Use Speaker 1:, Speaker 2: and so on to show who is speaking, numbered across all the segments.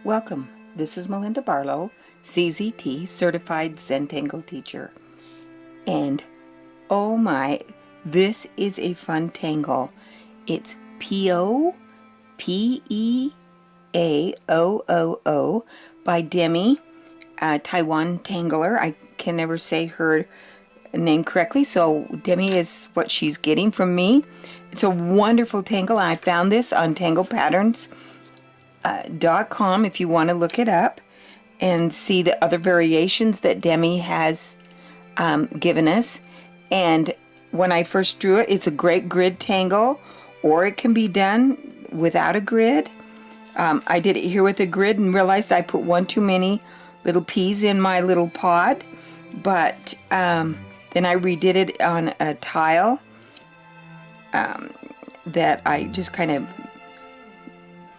Speaker 1: Welcome. This is Melinda Barlow, CZT, Certified Zentangle Teacher. And oh my, this is a fun tangle. It's Peaoo, Peaoo by Damy, Taiwan Tangler. I can never say her name correctly, so Damy is what she's getting from me. It's a wonderful tangle. I found this on tanglepatterns.com if you want to look it up and see the other variations that Damy has given us. And when I first drew it, it's a great grid tangle, or it can be done without a grid. I did it here with a grid and realized I put one too many little peas in my little pod, but then I redid it on a tile that I just kind of,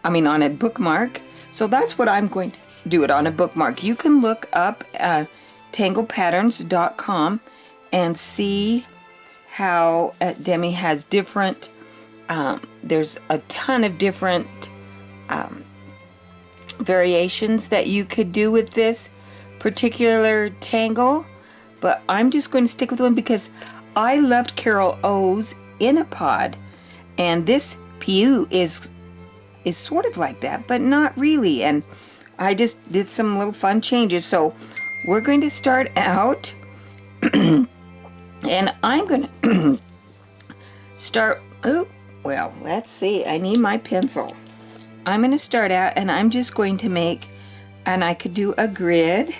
Speaker 1: on a bookmark. So that's what I'm going to do it on a bookmark. You can look up tanglepatterns.com and see how Damy has different, there's a ton of different variations that you could do with this particular tangle, but I'm just going to stick with one because I loved Carol O's in a pod, and this Peaoo is sort of like that, but not really, and I just did some little fun changes. So we're going to start out and I'm going to start, well, let's see, I need my pencil. I'm going to start out and I'm just going to make, and I could do a grid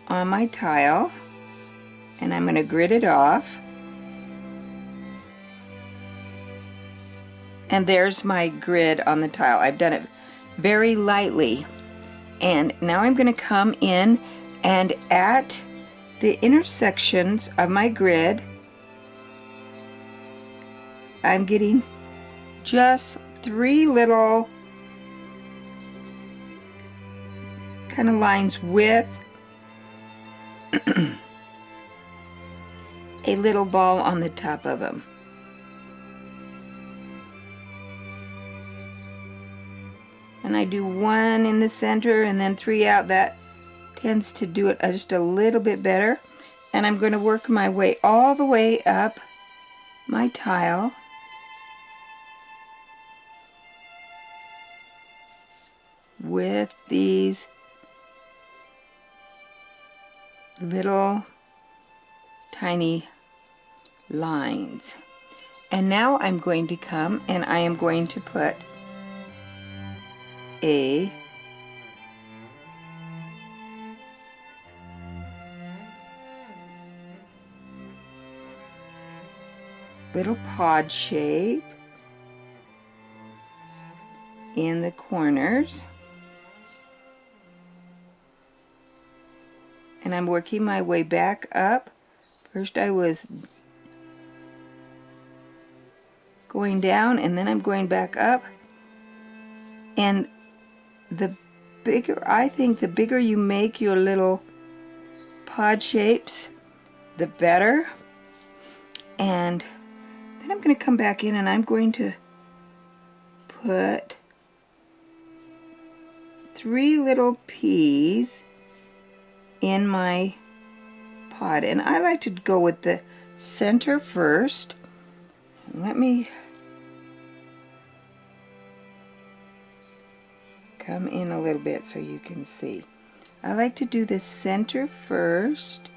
Speaker 1: on my tile, and I'm going to grid it off. And there's my grid on the tile. I've done it very lightly. And now I'm going to come in, and at the intersections of my grid, I'm getting just 3 little kind of lines with a little ball on the top of them. And I do 1 in the center and then 3 out. That tends to do it just a little bit better. And I'm going to work my way all the way up my tile. With these little tiny lines. And now I'm going to come and I am going to put a little pod shape in the corners, and I'm working my way back up. First I was going down and then I'm going back up, and I think the bigger you make your little pod shapes, the better. And then I'm going to come back in and I'm going to put 3 little peas in my pod. And I like to go with the center first. Let me come in a little bit so you can see. I like to do the center first,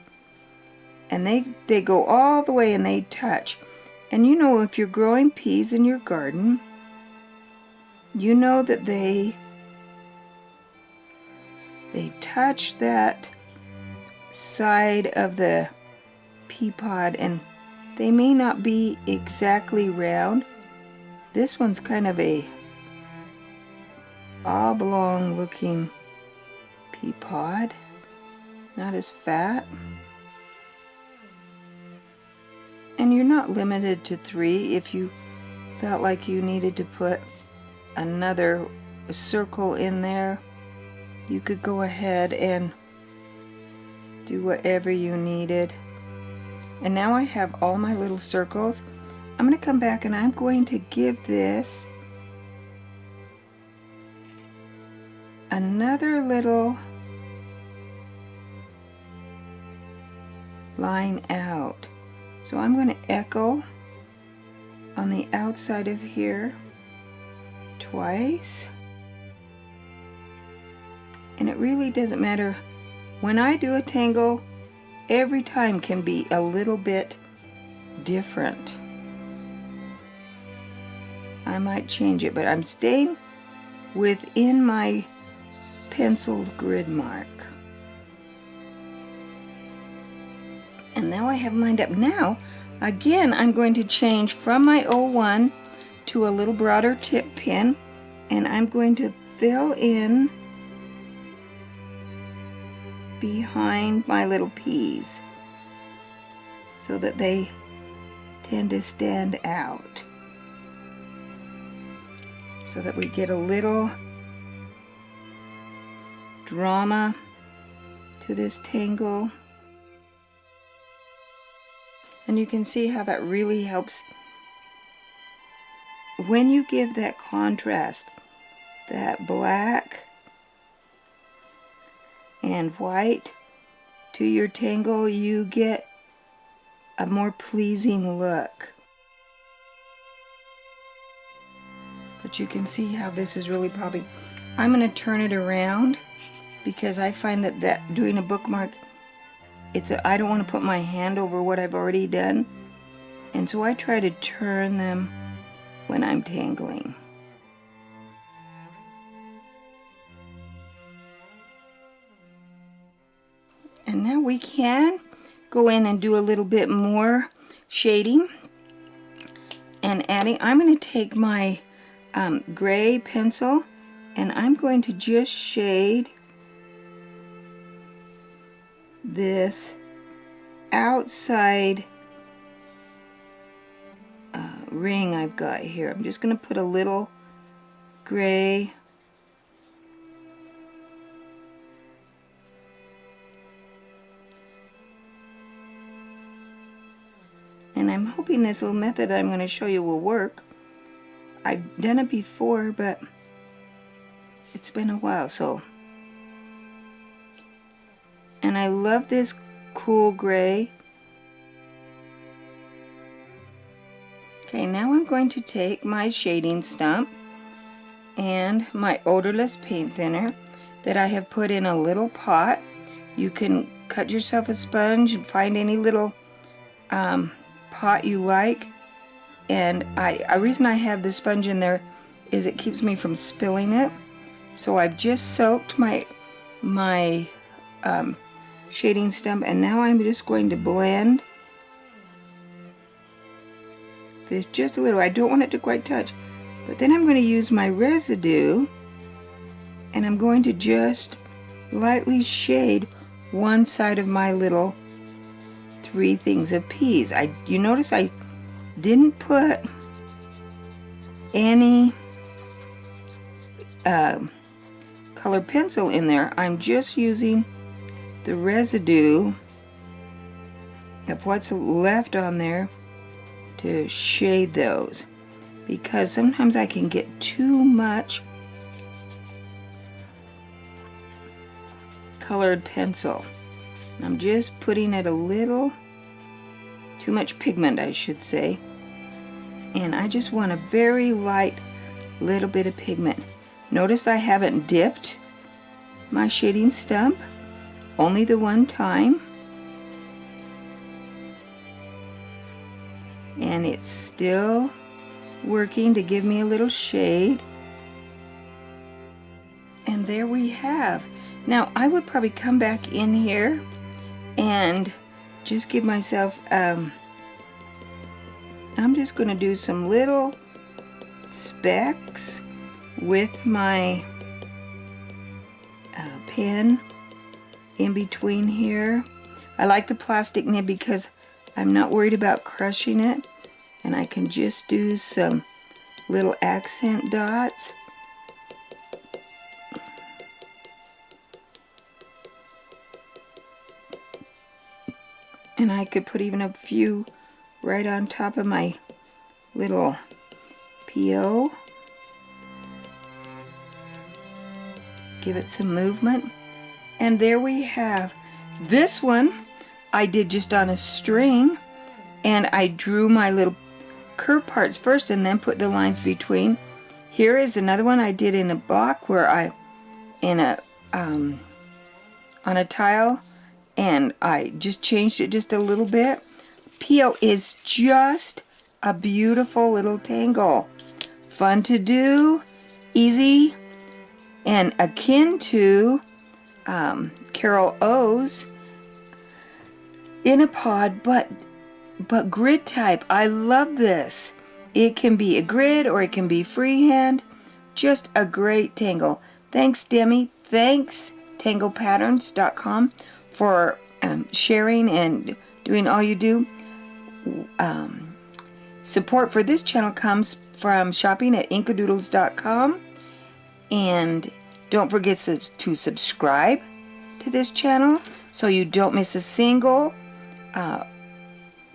Speaker 1: and they go all the way and they touch. And you know, if you're growing peas in your garden, you know that they touch that side of the pea pod, and they may not be exactly round. This one's kind of a oblong looking pea pod, not as fat. And you're not limited to 3. If you felt like you needed to put another circle in there, you could go ahead and do whatever you needed. And now I have all my little circles. I'm going to come back and I'm going to give this another little line out. So I'm going to echo on the outside of here twice. And it really doesn't matter. When I do a tangle, every time can be a little bit different. I might change it, but I'm staying within my penciled grid mark. And now I have lined up. Now, again, I'm going to change from my 01 to a little broader tip pin, and I'm going to fill in behind my little P's so that they tend to stand out, so that we get a little drama to this tangle. And you can see how that really helps when you give that contrast, that black and white to your tangle, you get a more pleasing look. But you can see how this is really popping. I'm going to turn it around because I find that doing a bookmark, I don't want to put my hand over what I've already done, and so I try to turn them when I'm tangling. And now we can go in and do a little bit more shading and adding. I'm going to take my gray pencil and I'm going to just shade this outside ring I've got here. I'm just going to put a little gray and I'm hoping this little method I'm going to show you will work. I've done it before, but it's been a while, so. And I love this cool gray. Okay, now I'm going to take my shading stump and my odorless paint thinner that I have put in a little pot. You can cut yourself a sponge and find any little pot you like. And a reason I have the sponge in there is it keeps me from spilling it. So I've just soaked my shading stump, and now I'm just going to blend this just a little. I don't want it to quite touch, but then I'm going to use my residue and I'm going to just lightly shade one side of my little 3 things of peas. You notice I didn't put any colored pencil in there. I'm just using the residue of what's left on there to shade those, because sometimes I can get too much colored pencil. I'm just putting it a little too much pigment, I should say, and I just want a very light little bit of pigment. Notice I haven't dipped my shading stump, only the one time, and it's still working to give me a little shade. And there we have. Now I would probably come back in here and just give myself I'm just going to do some little specks with my pen in between here. I like the plastic nib because I'm not worried about crushing it, and I can just do some little accent dots. And I could put even a few right on top of my little Peaoo. Give it some movement. And there we have. This one I did just on a string, and I drew my little curved parts first and then put the lines between. Here is another one I did in a block where I, on a tile, and I just changed it just a little bit. Peaoo is just a beautiful little tangle. Fun to do, easy, and akin to Carol O's in a pod, but grid type. I love this. It can be a grid or it can be freehand. Just a great tangle. Thanks, Damy. Thanks, tanglepatterns.com, for sharing and doing all you do. Support for this channel comes from shopping at Inkidoodles.com. And don't forget to subscribe to this channel so you don't miss a single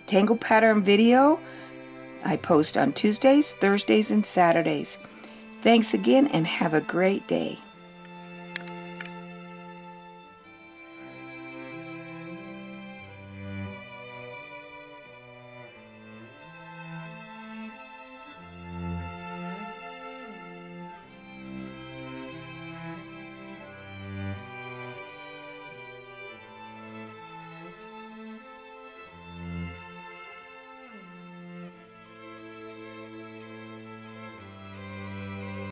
Speaker 1: tangle pattern video. I post on Tuesdays, Thursdays, and Saturdays. Thanks again and have a great day.